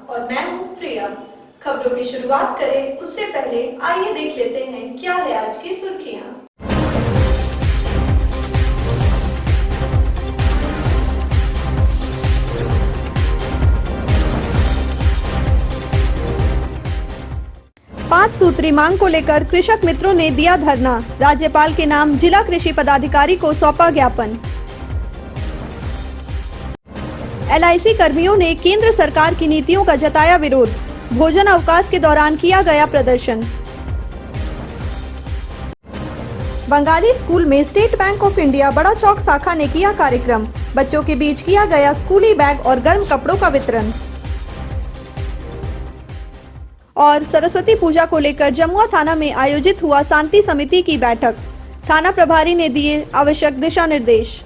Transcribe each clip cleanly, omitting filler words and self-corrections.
और मैं हूं प्रिया। खबरों की शुरुआत करें उससे पहले आइए देख लेते हैं क्या है आज की सुर्खियां। पाँच सूत्री मांग को लेकर कृषक मित्रों ने दिया धरना। राज्यपाल के नाम जिला कृषि पदाधिकारी को सौंपा ज्ञापन। LIC कर्मियों ने केंद्र सरकार की नीतियों का जताया विरोध। भोजन अवकाश के दौरान किया गया प्रदर्शन। बंगाली स्कूल में स्टेट बैंक ऑफ इंडिया बड़ा चौक शाखा ने किया कार्यक्रम। बच्चों के बीच किया गया स्कूली बैग और गर्म कपड़ों का वितरण। और सरस्वती पूजा को लेकर जमुआ थाना में आयोजित हुआ शांति समिति की बैठक। थाना प्रभारी ने दिए आवश्यक दिशा निर्देश।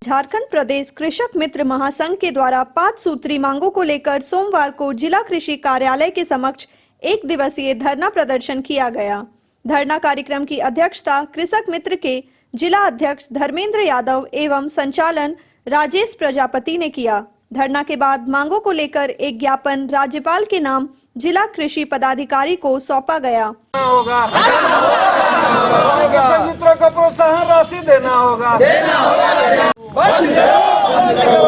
झारखंड प्रदेश कृषक मित्र महासंघ के द्वारा 5 सूत्री मांगों को लेकर सोमवार को जिला कृषि कार्यालय के समक्ष 1 दिवसीय धरना प्रदर्शन किया गया। धरना कार्यक्रम की अध्यक्षता कृषक मित्र के जिला अध्यक्ष धर्मेंद्र यादव एवं संचालन राजेश प्रजापति ने किया। धरना के बाद मांगों को लेकर एक ज्ञापन राज्यपाल के नाम जिला कृषि पदाधिकारी को सौंपा गया। कृषक मित्रों को प्रोत्साहन राशि देना होगा। बंद करो,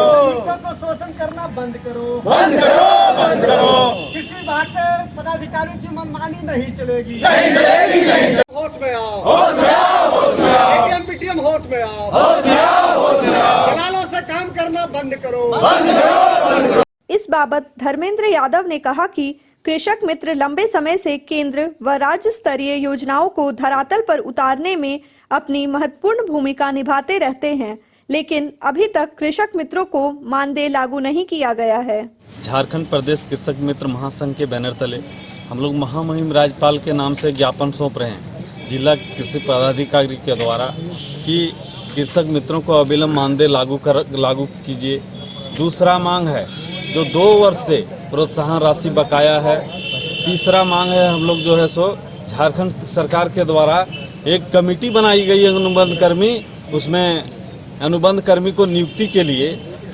शोषण करना बंद करो। कृषि विभाग पदाधिकारियों की मनमानी नहीं चलेगी। होश में आओ, ATM PTM होश में आओ, दलालों से काम करना बंद करो। इस बाबत धर्मेंद्र यादव ने कहा कि कृषक मित्र लंबे समय से केंद्र व राज्य स्तरीय योजनाओं को धरातल पर उतारने में अपनी महत्वपूर्ण भूमिका निभाते रहते हैं, लेकिन अभी तक कृषक मित्रों को मानदेय लागू नहीं किया गया है। झारखंड प्रदेश कृषक मित्र महासंघ के बैनर तले हम लोग महामहिम राज्यपाल के नाम से ज्ञापन सौंप रहे हैं जिला कृषि पदाधिकारी के द्वारा कि कृषक मित्रों को अविलंब मानदेय लागू कीजिए। दूसरा मांग है जो 2 वर्ष से प्रोत्साहन राशि बकाया है। तीसरा मांग है हम लोग जो है सो झारखंड सरकार के द्वारा एक कमेटी बनाई गई है अनुबंध कर्मी, उसमें अनुबंध कर्मी को नियुक्ति के लिए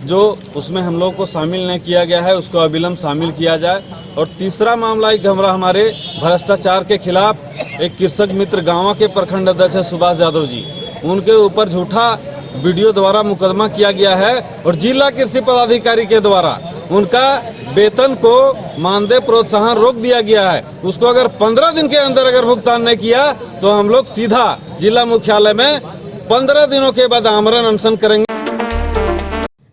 जो उसमें हम लोग को शामिल नहीं किया गया है उसको अविलंब शामिल किया जाए। और तीसरा मामला एक हमारे भ्रष्टाचार के खिलाफ एक कृषक मित्र गाँव के प्रखंड अध्यक्ष है सुभाष यादव जी, उनके ऊपर झूठा वीडियो द्वारा मुकदमा किया गया है और जिला कृषि पदाधिकारी के द्वारा उनका वेतन को मानदेय प्रोत्साहन रोक दिया गया है। उसको अगर 15 दिन के अंदर अगर भुगतान नहीं किया तो हम लोग सीधा जिला मुख्यालय में 15 दिनों के बाद आमरण अनशन करेंगे।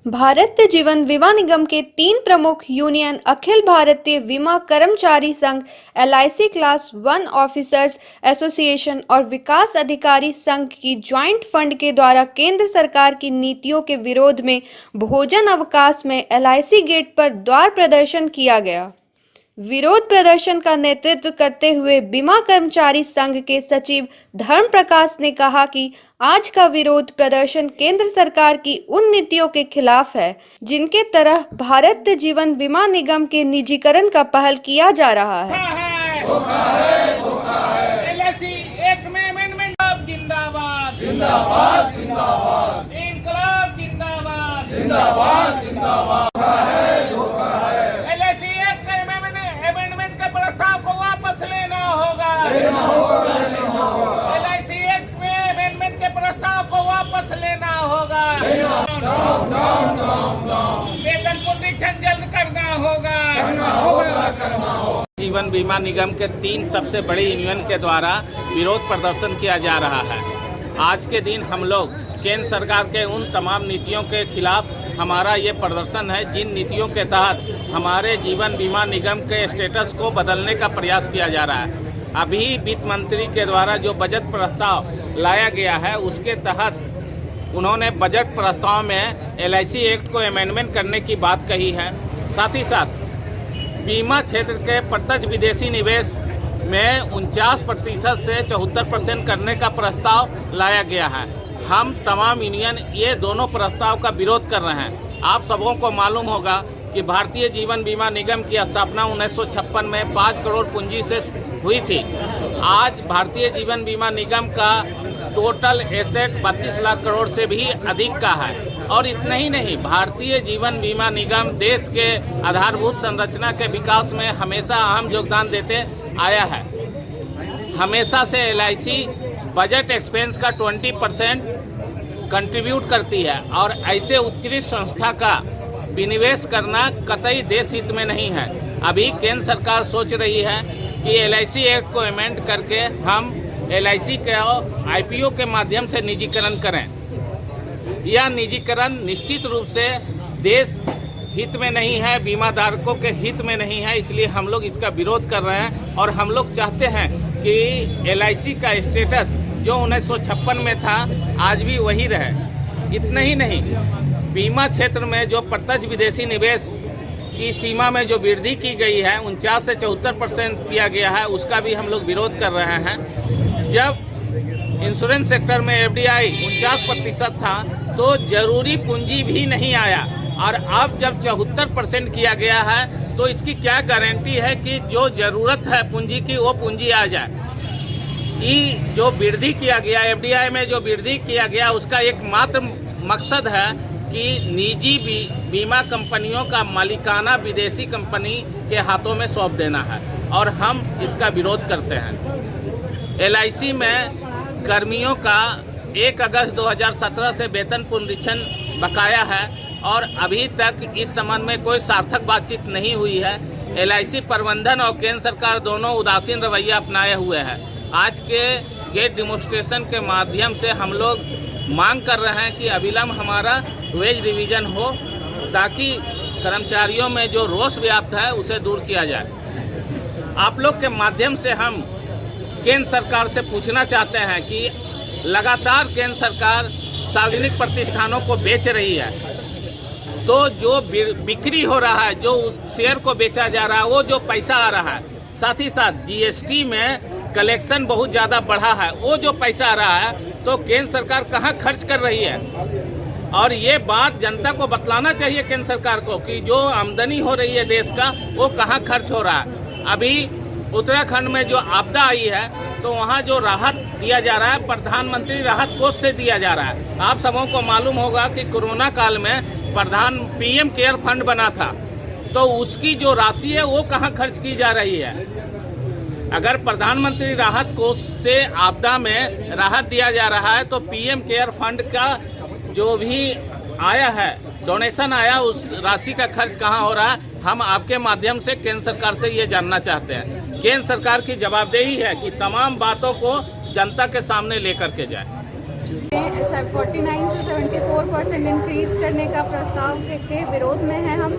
भारतीय जीवन बीमा निगम के 3 प्रमुख यूनियन अखिल भारतीय बीमा कर्मचारी संघ, LIC क्लास 1 ऑफिसर्स एसोसिएशन और विकास अधिकारी संघ की ज्वाइंट फंड के द्वारा केंद्र सरकार की नीतियों के विरोध में भोजन अवकाश में LIC गेट पर द्वार प्रदर्शन किया गया। विरोध प्रदर्शन का नेतृत्व करते हुए बीमा कर्मचारी संघ के सचिव धर्म प्रकाश ने कहा कि आज का विरोध प्रदर्शन केंद्र सरकार की उन नीतियों के खिलाफ है जिनके तरह भारतीय जीवन बीमा निगम के निजीकरण का पहल किया जा रहा है। LIC एक में अमेंडमेंट जिंदाबाद जिंदाबाद जिंदाबाद, इनकलाब जिंदाबाद जिंदाबाद जिंदाबाद। LIC एक अमेंडमेंट के प्रस्ताव को वापस लेना होगा। LIC एक में अमेंडमेंट के प्रस्ताव को वापस लेना होगा। वेतन पुनरीक्षण जल्द करना होगा। जीवन बीमा निगम के 3 सबसे बड़ी यूनियन के द्वारा विरोध प्रदर्शन किया जा रहा है। आज के दिन हम लोग केंद्र सरकार के उन तमाम नीतियों के खिलाफ हमारा ये प्रदर्शन है जिन नीतियों के तहत हमारे जीवन बीमा निगम के स्टेटस को बदलने का प्रयास किया जा रहा है। अभी वित्त मंत्री के द्वारा जो बजट प्रस्ताव लाया गया है उसके तहत उन्होंने बजट प्रस्ताव में LIC एक्ट को अमेंडमेंट करने की बात कही है। साथ ही साथ बीमा क्षेत्र के प्रत्यक्ष विदेशी निवेश में 49% से 74% करने का प्रस्ताव लाया गया है। हम तमाम यूनियन ये दोनों प्रस्ताव का विरोध कर रहे हैं। आप सबों को मालूम होगा कि भारतीय जीवन बीमा निगम की स्थापना 1956 में 5 करोड़ पूंजी से हुई थी। आज भारतीय जीवन बीमा निगम का टोटल एसेट 32 लाख करोड़ से भी अधिक का है। और इतना ही नहीं, भारतीय जीवन बीमा निगम देश के आधारभूत संरचना के विकास में हमेशा अहम योगदान देते आया है। हमेशा से LIC बजट एक्सपेंस का 20% कंट्रीब्यूट करती है और ऐसे उत्कृष्ट संस्था का विनिवेश करना कतई देश हित में नहीं है। अभी केंद्र सरकार सोच रही है कि LIC एक्ट को अमेंड करके हम LIC के IPO के माध्यम से निजीकरण करें। यह निजीकरण निश्चित रूप से देश हित में नहीं है, बीमा धारकों के हित में नहीं है, इसलिए हम लोग इसका विरोध कर रहे हैं। और हम लोग चाहते हैं कि LIC का स्टेटस जो 1956 में था आज भी वही रहे। इतना ही नहीं, बीमा क्षेत्र में जो प्रत्यक्ष विदेशी निवेश की सीमा में जो वृद्धि की गई है 49 से 74% किया गया है, उसका भी हम लोग विरोध कर रहे हैं। जब इंश्योरेंस सेक्टर में FDI 49% था तो जरूरी पूंजी भी नहीं आया, और अब जब 74% किया गया है तो इसकी क्या गारंटी है कि जो ज़रूरत है पूंजी की वो पूंजी आ जाए। ये जो वृद्धि किया गया FDI में जो वृद्धि किया गया उसका एकमात्र मकसद है कि निजी बीमा कंपनियों का मालिकाना विदेशी कंपनी के हाथों में सौंप देना है, और हम इसका विरोध करते हैं। LIC में कर्मियों का 1 अगस्त 2017 से वेतन पुनरीक्षण बकाया है और अभी तक इस संबंध में कोई सार्थक बातचीत नहीं हुई है। LIC प्रबंधन और केंद्र सरकार दोनों उदासीन रवैया अपनाए हुए हैं। आज के गेट डिमोन्स्ट्रेशन के माध्यम से हम लोग मांग कर रहे हैं कि अविलंब हमारा वेज रिवीजन हो, ताकि कर्मचारियों में जो रोष व्याप्त है उसे दूर किया जाए। आप लोग के माध्यम से हम केंद्र सरकार से पूछना चाहते हैं कि लगातार केंद्र सरकार सार्वजनिक प्रतिष्ठानों को बेच रही है, तो जो बिक्री हो रहा है, जो उस शेयर को बेचा जा रहा है, वो जो पैसा आ रहा है, साथ ही साथ GST में कलेक्शन बहुत ज़्यादा बढ़ा है, वो जो पैसा आ रहा है तो केंद्र सरकार कहाँ खर्च कर रही है। और ये बात जनता को बतलाना चाहिए केंद्र सरकार को कि जो आमदनी हो रही है देश का वो कहाँ खर्च हो रहा है। अभी उत्तराखंड में जो आपदा आई है तो वहाँ जो राहत दिया जा रहा है प्रधानमंत्री राहत कोष से दिया जा रहा है। आप सबों को मालूम होगा कि कोरोना काल में PM केयर फंड बना था, तो उसकी जो राशि है वो कहाँ खर्च की जा रही है। अगर प्रधानमंत्री राहत कोष से आपदा में राहत दिया जा रहा है तो PM केयर फंड का जो भी आया है, डोनेशन आया, उस राशि का खर्च कहाँ हो रहा है। हम आपके माध्यम से केंद्र सरकार से ये जानना चाहते हैं। केंद्र सरकार की जवाबदेही है कि तमाम बातों को जनता के सामने लेकर के जाए। 49 से 74% इंक्रीज करने का प्रस्ताव के विरोध में है हम,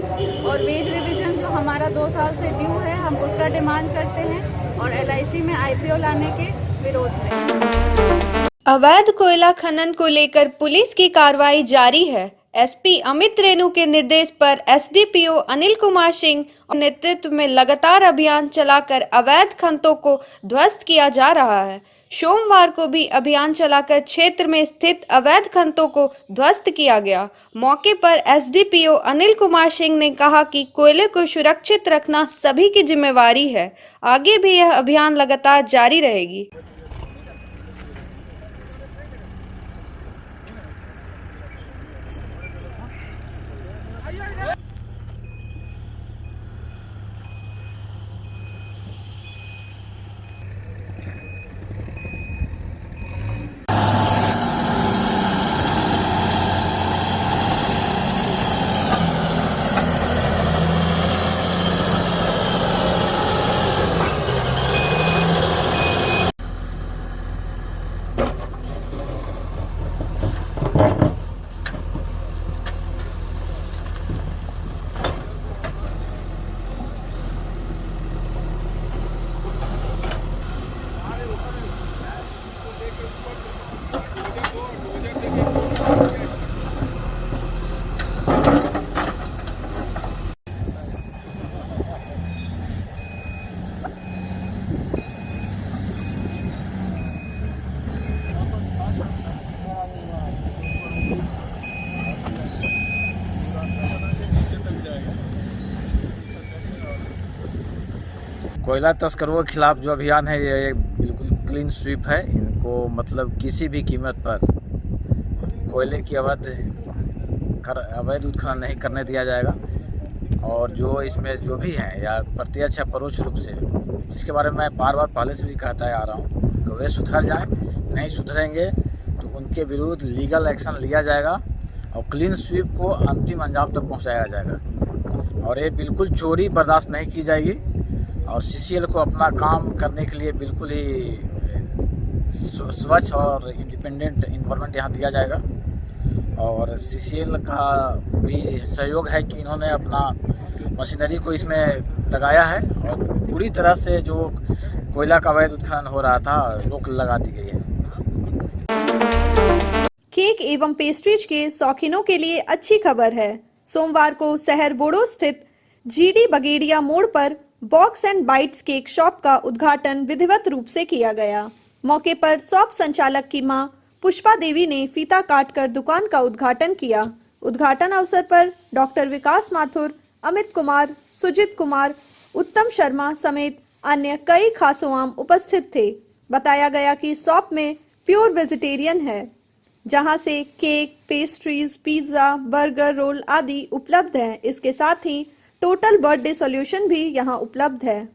और वेज रिवीजन जो हमारा 2 साल से ड्यू है हम उसका डिमांड करते हैं, और LIC में IPO लाने के विरोध में। अवैध कोयला खनन को लेकर पुलिस की कार्रवाई जारी है। SP अमित रेणु के निर्देश पर SDPO अनिल कुमार सिंह के नेतृत्व में लगातार अभियान चलाकर अवैध खननों को ध्वस्त किया जा रहा है। सोमवार को भी अभियान चलाकर क्षेत्र में स्थित अवैध खननों को ध्वस्त किया गया। मौके पर SDPO अनिल कुमार सिंह ने कहा कि कोयले को सुरक्षित रखना सभी की जिम्मेवारी है। आगे भी यह अभियान लगातार जारी रहेगी। कोयला तस्करों के खिलाफ जो अभियान है ये बिल्कुल क्लीन स्वीप है। इनको मतलब किसी भी कीमत पर कोयले की अवैध उत्खनन नहीं करने दिया जाएगा। और जो इसमें जो भी है या प्रत्यक्ष या परोक्ष रूप से, जिसके बारे में मैं बार बार पहले से भी कहता आ रहा हूँ कि वे सुधर जाएं, नहीं सुधरेंगे तो उनके विरुद्ध लीगल एक्शन लिया जाएगा और क्लीन स्वीप को अंतिम अंजाम तक पहुँचाया जाएगा। और ये बिल्कुल चोरी बर्दाश्त नहीं की जाएगी और CCL को अपना काम करने के लिए बिल्कुल ही स्वच्छ और इंडिपेंडेंट इन्वॉल्वमेंट यहाँ दिया जाएगा। और CCL का भी सहयोग है कि इन्होंने अपना मशीनरी को इसमें लगाया है और पूरी तरह से जो कोयला का अवैध उत्खनन हो रहा था रोक लगा दी गई है। केक एवं पेस्ट्रीज के शौकीनों के लिए अच्छी खबर है। सोमवार को शहर बोड़ो स्थित GD बगेड़िया मोड़ पर box and bytes cake shop का उद्घाटन विधिवत रूप से किया गया। मौके पर शॉप संचालक की मां पुष्पा देवी ने फीता काटकर दुकान का उद्घाटन किया। उद्घाटन अवसर पर डॉक्टर विकास माथुर, अमित कुमार, सुजित कुमार, उत्तम शर्मा समेत अन्य कई खासोआम उपस्थित थे। बताया गया कि शॉप में प्योर वेजिटेरियन है, जहां से cake, pastries, pizza, burger, roll आदि उपलब्ध हैं। इसके साथ ही टोटल बर्थडे सॉल्यूशन भी यहां उपलब्ध है।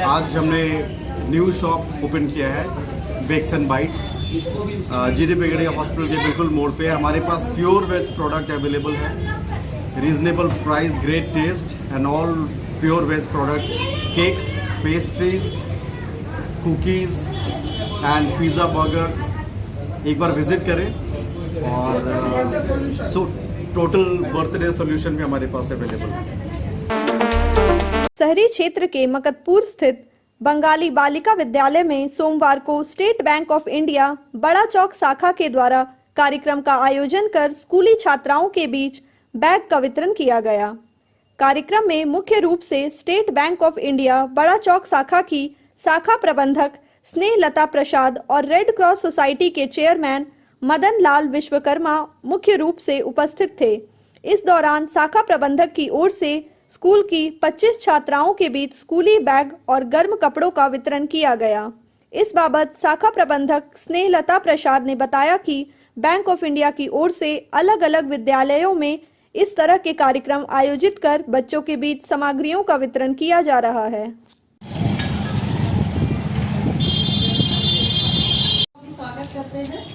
आज हमने न्यू शॉप ओपन किया है Bakes and Bites GD Bagadia hospital के बिल्कुल मोड़ पे। हमारे पास प्योर वेज प्रोडक्ट अवेलेबल है, reasonable price, great taste and all pure veg product, cakes, pastries, cookies and pizza, burger. एक बार विजिट करें। और टोटल बर्थडे सॉल्यूशन भी हमारे पास अवेलेबल है। शहरी क्षेत्र के मकतपुर स्थित बंगाली बालिका विद्यालय में सोमवार को स्टेट बैंक ऑफ इंडिया बड़ा चौक शाखा के द्वारा कार्यक्रम का आयोजन कर स्कूली छात्राओं के बीच बैग का वितरण किया गया। कार्यक्रम में मुख्य रूप से स्टेट बैंक ऑफ इंडिया बड़ा चौक शाखा की शाखा प्रबंधक स्नेहलता प्रसाद और रेड क्रॉस सोसाइटी के चेयरमैन मदन लाल विश्वकर्मा मुख्य रूप से उपस्थित थे। इस दौरान शाखा प्रबंधक की ओर से स्कूल की 25 छात्राओं के बीच स्कूली बैग और गर्म कपड़ों का वितरण किया गया। इस बाबत शाखा प्रबंधक स्नेहलता प्रसाद ने बताया कि बैंक ऑफ इंडिया की ओर से अलग अलग विद्यालयों में इस तरह के कार्यक्रम आयोजित कर बच्चों के बीच सामग्रियों का वितरण किया जा रहा है। स्वागत करते हैं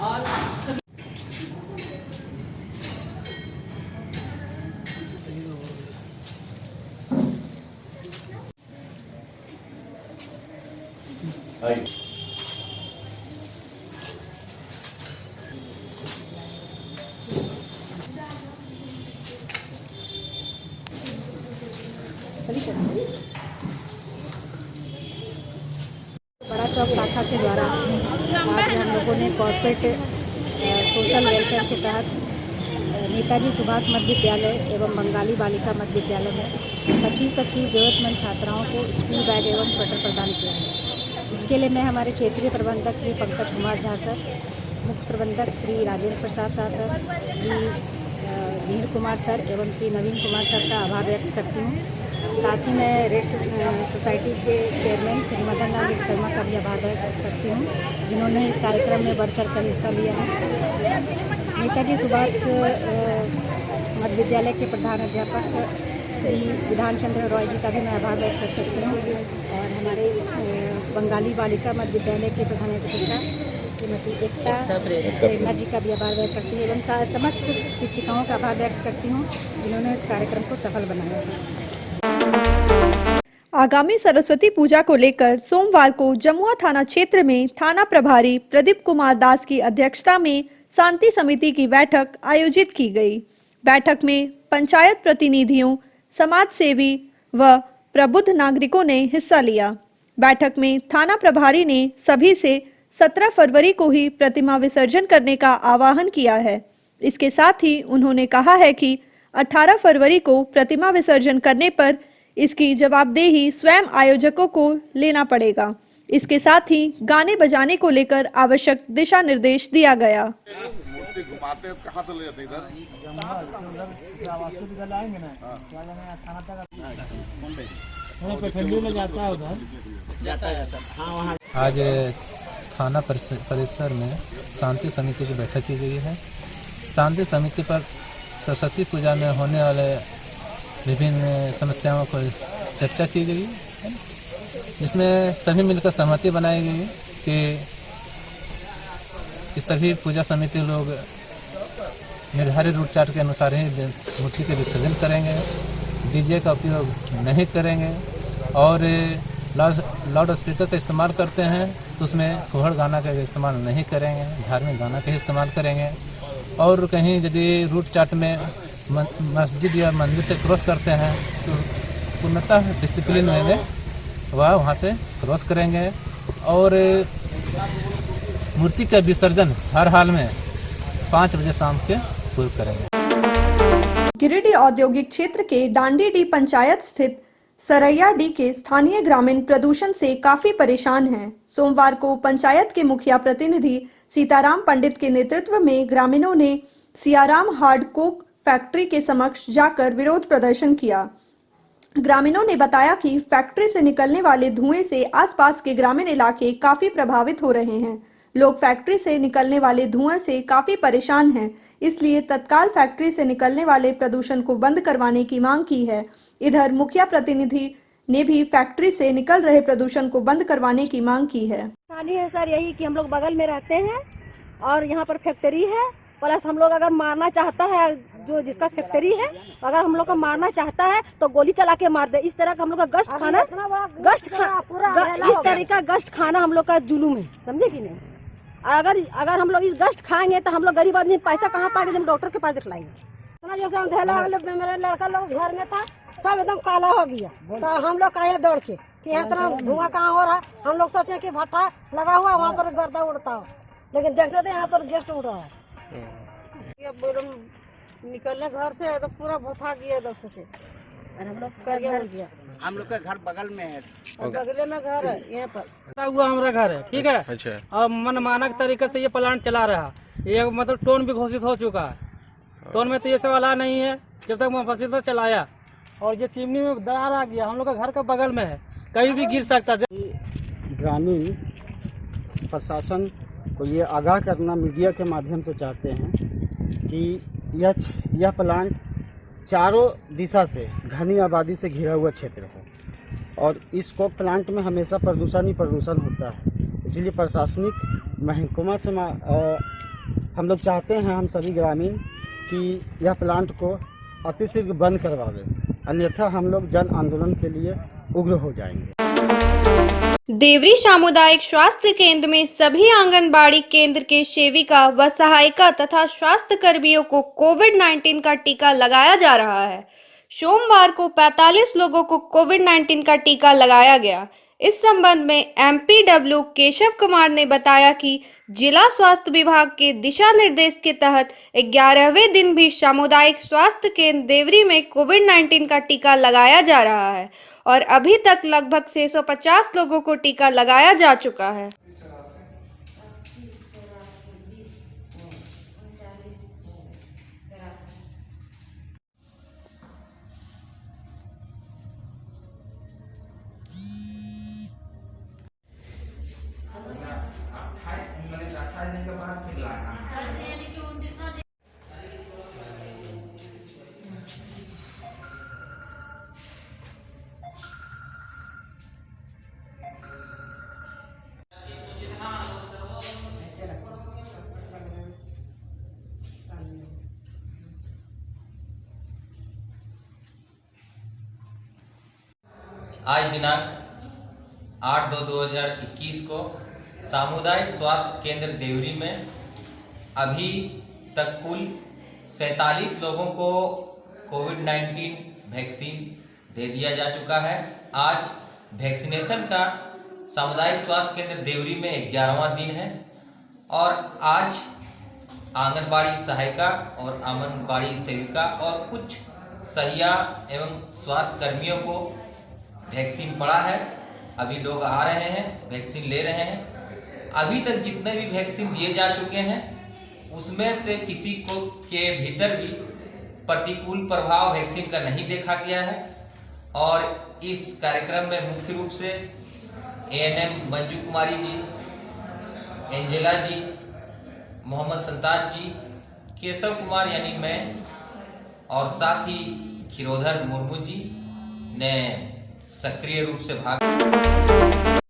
और बड़ा चौक शाखा के द्वारा आज हम लोगों ने कॉर्पोरेट सोशल वेलफेयर के तहत नेताजी सुभाष मध्य विद्यालय एवं बंगाली बालिका मध्य विद्यालय में 25-25 जरूरतमंद छात्राओं को स्कूल बैग एवं स्वेटर प्रदान किया है। इसके लिए मैं हमारे क्षेत्रीय प्रबंधक श्री पंकज कुमार झा सर, मुख्य प्रबंधक श्री राजेंद्र प्रसाद शाह सर, श्री वीर कुमार सर एवं श्री नवीन कुमार सर का आभार व्यक्त करती हूँ। साथ ही मैं रेड सोसाइटी के चेयरमैन श्री मदन लाल विश्वकर्मा का भी आभार व्यक्त करती हूँ, जिन्होंने इस कार्यक्रम में बढ़ चढ़ कर हिस्सा लिया है। नेताजी सुभाष मध्य विद्यालय के प्रधान अध्यापक श्री विधान चंद्र रॉय जी का भी मैं आभार व्यक्त करती हूँ और हमारे इस बंगाली बालिका मध्य विद्यालय के प्रधान अध्यापिका श्रीमती एकता प्रेरणा जी का भी आभार व्यक्त करती हूँ एवं समस्त शिक्षिकाओं का आभार व्यक्त करती हूँ, जिन्होंने इस कार्यक्रम को सफल बनाया है। आगामी सरस्वती पूजा को लेकर सोमवार को जमुआ थाना क्षेत्र में थाना प्रभारी प्रदीप कुमार दास की अध्यक्षता में शांति समिति की बैठक आयोजित की गई। बैठक में पंचायत प्रतिनिधियों, समाज सेवी व प्रबुद्ध नागरिकों ने हिस्सा लिया। बैठक में थाना प्रभारी ने सभी से 17 फरवरी को ही प्रतिमा विसर्जन करने का आह्वान किया है। इसके साथ ही उन्होंने कहा है कि 18 फरवरी को प्रतिमा विसर्जन करने पर इसकी जवाबदेही स्वयं आयोजकों को लेना पड़ेगा। इसके साथ ही गाने बजाने को लेकर आवश्यक दिशा निर्देश दिया गया। मूर्ति घुमाते हैं कहाँ तो ले जाते इधर आज थाना परिसर में शांति समिति की बैठक की गई है। शांति समिति पर सरस्वती पूजा में होने वाले विभिन्न समस्याओं को चर्चा की गई, जिसमें सभी मिलकर सहमति बनाई गई कि सभी पूजा समिति लोग निर्धारित रूट चार्ट के अनुसार ही मूर्ति के विसर्जन करेंगे, डीजे का उपयोग नहीं करेंगे और लाउड स्पीकर का इस्तेमाल करते हैं तो उसमें फुहड़ गाना का इस्तेमाल नहीं करेंगे, धार्मिक गाना का ही इस्तेमाल करेंगे। और कहीं यदि रूट चार्ट में मस्जिद या मंदिर से क्रॉस करते हैं तो पूर्णतः डिसिप्लिन में वहाँ से क्रॉस करेंगे और मूर्ति का विसर्जन हर हाल में 5 बजे शाम के पूर्व करेंगे। गिरिडीह औद्योगिक क्षेत्र के डांडीडीह पंचायत स्थित सरैयाडीह के स्थानीय ग्रामीण प्रदूषण से काफी परेशान हैं। सोमवार को पंचायत के मुखिया प्रतिनिधि सीताराम पंडित के नेतृत्व में ग्रामीणों ने सियाराम हार्ड कोक फैक्ट्री के समक्ष जाकर विरोध प्रदर्शन किया। ग्रामीणों ने बताया कि फैक्ट्री से निकलने वाले धुएं से आसपास के ग्रामीण इलाके काफी प्रभावित हो रहे हैं। लोग फैक्ट्री से निकलने वाले धुएं से काफी परेशान हैं, इसलिए तत्काल फैक्ट्री से निकलने वाले प्रदूषण को बंद करवाने की मांग की है। इधर मुखिया प्रतिनिधि ने भी फैक्ट्री से निकल रहे प्रदूषण को बंद करवाने की मांग की है। है सर यही कि हम लोग बगल में रहते हैं और यहाँ पर फैक्ट्री है, प्लस हम लोग अगर मारना चाहता है जो जिसका फैक्ट्री है, अगर हम लोग को मारना चाहता है तो गोली चला के मार दे। इस तरह का हम लोग का गश्त खाना इस तरह का गश्त खाना हम लोग का जुलूम है, समझे कि नहीं। अगर हम लोग इस गश्त खाएंगे तो हम लोग गरीब आदमी पैसा कहाँ पाएंगे, हम डॉक्टर के पास दिखलाएंगे। जैसे अंधेला मेरा लड़का लोग घर में था, सब एकदम काला हो गया, तो हम लोग आए दौड़ के कि यहाँ तरह धुआं कहाँ हो रहा है। हम लोग सोचे कि भट्टा लगा हुआ वहाँ पर गर्दा उड़ता हो, लेकिन देखते थे यहाँ पर गेस्ट उड़ रहा है। निकलने घर से तो पूरा भथा गया इधर से, हम लोग का घर बगल में है, बगल में घर है, यहाँ पर हुआ हमारा घर है, ठीक है। अच्छा। और मनमानक तरीके से ये प्लांट चला रहा, ये मतलब टोन भी घोषित हो चुका है। टोन में तो ये सवाल नहीं है जब तक मुफस्सिल से चलाया, और ये चिमनी में दरार आ गया, हम लोग का घर का बगल में है, कहीं भी गिर सकता है। ग्रामीण प्रशासन को ये आगाह करना मीडिया के माध्यम से चाहते हैं कि यह प्लांट चारों दिशा से घनी आबादी से घिरा हुआ क्षेत्र है और इस कोक प्लांट में हमेशा प्रदूषण ही प्रदूषण होता है। इसलिए प्रशासनिक महकमा से हम लोग चाहते हैं, हम सभी ग्रामीण, कि यह प्लांट को अतिशीघ्र बंद करवावे, अन्यथा हम लोग जन आंदोलन के लिए उग्र हो जाएंगे। देवरी सामुदायिक स्वास्थ्य केंद्र में सभी आंगनबाड़ी केंद्र के सेविका व सहायिका तथा स्वास्थ्य कर्मियों को कोविड-19 का टीका लगाया जा रहा है। सोमवार को 45 लोगों को कोविड-19 का टीका लगाया गया। इस संबंध में MPW केशव कुमार ने बताया कि जिला स्वास्थ्य विभाग के दिशा निर्देश के तहत 11वें दिन भी सामुदायिक स्वास्थ्य केंद्र देवरी में कोविड-19 का टीका लगाया जा रहा है और अभी तक लगभग 650 लोगों को टीका लगाया जा चुका है। आज दिनांक 8/2/2021 को सामुदायिक स्वास्थ्य केंद्र देवरी में अभी तक कुल 47 लोगों को कोविड-19 वैक्सीन दे दिया जा चुका है। आज वैक्सीनेशन का सामुदायिक स्वास्थ्य केंद्र देवरी में 11वां दिन है और आज आंगनबाड़ी सहायिका और आंगनबाड़ी सेविका और कुछ सहिया एवं स्वास्थ्य कर्मियों को वैक्सीन पड़ा है। अभी लोग आ रहे हैं, वैक्सीन ले रहे हैं। अभी तक जितने भी वैक्सीन दिए जा चुके हैं उसमें से किसी को के भीतर भी प्रतिकूल प्रभाव वैक्सीन का नहीं देखा गया है और इस कार्यक्रम में मुख्य रूप से ANM मंजू कुमारी जी, एंजेला जी, मोहम्मद संताज जी, केशव कुमार यानी मैं और साथ ही खिरोधर मुर्मू जी ने सक्रिय रूप से भाग।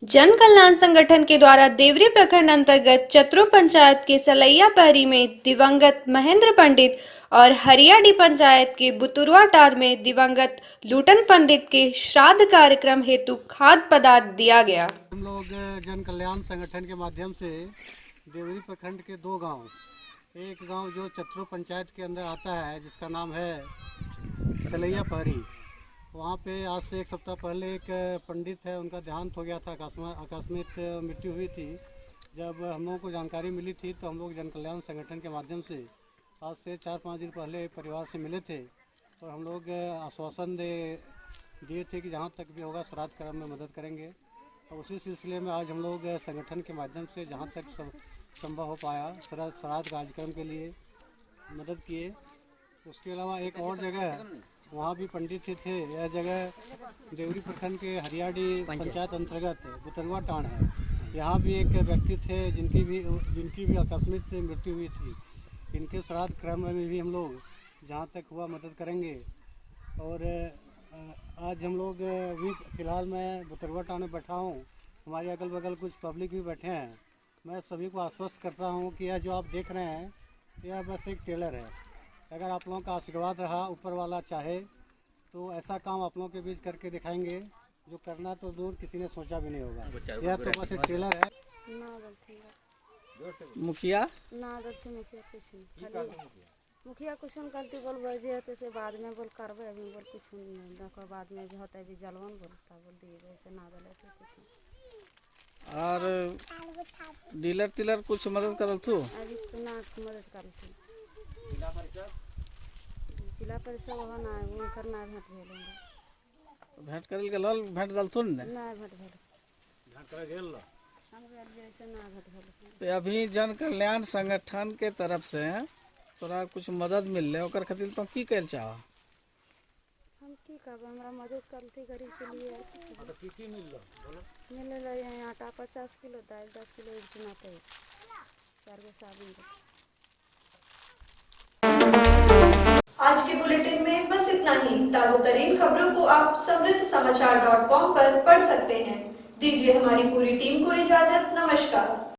जन कल्याण संगठन के द्वारा देवरी प्रखंड अंतर्गत चतरो पंचायत के सलैया पहरी में दिवंगत महेंद्र पंडित और हरियाडी पंचायत के बुतुरवा टार में दिवंगत लूटन पंडित के श्राद्ध कार्यक्रम हेतु खाद्य पदार्थ दिया गया। हम लोग जन कल्याण संगठन के माध्यम से देवरी प्रखंड के 2 गांव, एक गांव जो चतरो पंचायत के अंदर आता है जिसका नाम है सलैया पहरी, वहाँ पे आज से 1 सप्ताह पहले एक पंडित है, उनका देहांत हो गया था, आकस्मिक मृत्यु हुई थी। जब हम लोगों को जानकारी मिली थी तो हम लोग जन कल्याण संगठन के माध्यम से आज से 4-5 दिन पहले परिवार से मिले थे और हम लोग आश्वासन दिए थे कि जहाँ तक भी होगा श्राद्ध कर्म में मदद करेंगे। और उसी सिलसिले में आज हम लोग संगठन के माध्यम से जहाँ तक संभव हो पाया श्राद्ध कार्यक्रम के लिए मदद किए। उसके अलावा एक और जगह वहाँ भी पंडित ही थे। यह जगह देवरी प्रखंड के हरियाडी पंचायत अंतर्गत बुतरवा टाण है। यहाँ भी एक व्यक्ति थे जिनकी भी आकस्मिक मृत्यु हुई थी। इनके श्राद्ध क्रम में भी हम लोग जहाँ तक हुआ मदद करेंगे। और आज हम लोग भी फ़िलहाल मैं बुतरवा टाण में बैठा हूँ, हमारे अगल बगल कुछ पब्लिक भी बैठे हैं। मैं सभी को आश्वस्त करता हूँ कि यह जो आप देख रहे हैं यह बस एक टेलर है। अगर आप लोगों का आशीर्वाद रहा, ऊपर वाला चाहे तो ऐसा काम आप लोगों के बीच करके दिखाएंगे जो करना तो दूर किसी ने सोचा भी नहीं होगा। यह तो बस एक टेलर है। मुखिया मुखिया कुछ करती बोल बजे होते से बाद में बोल करबे, अभी बोल कुछ नहीं देखो बाद में भी होता है भी जलवन बोलता बोल दिए वैसे ना बोले तो कुछ। और डीलर तिलर कुछ मदद करल थू? अभी तो ना मदद करल थू। जिला परिषद हो ना वो करना भेंट भेलेंगे। भेंट करल के लल भेंट दल थू ने? ना भेंट कर गेल लो हम जैसे ना भेंट भेल। तो अभी जन कल्याण संगठन के तरफ से तोरा कुछ मदद मिलले, ओकर खातिर तो की कैल चाह? हम की करब, हमरा मदद करती गरीब के लिए। तो की मिललो बोलो? मिलले आटा 50 किलो, दाल 10 किलो, एक चना तेल, 4 गो साबुन। आज के बुलेटिन में बस इतना ही। ताजा तरीन खबरों को आप समृद्धसमाचार.com पर पढ़ सकते हैं। दीजिए हमारी पूरी टीम को इजाजत। नमस्कार।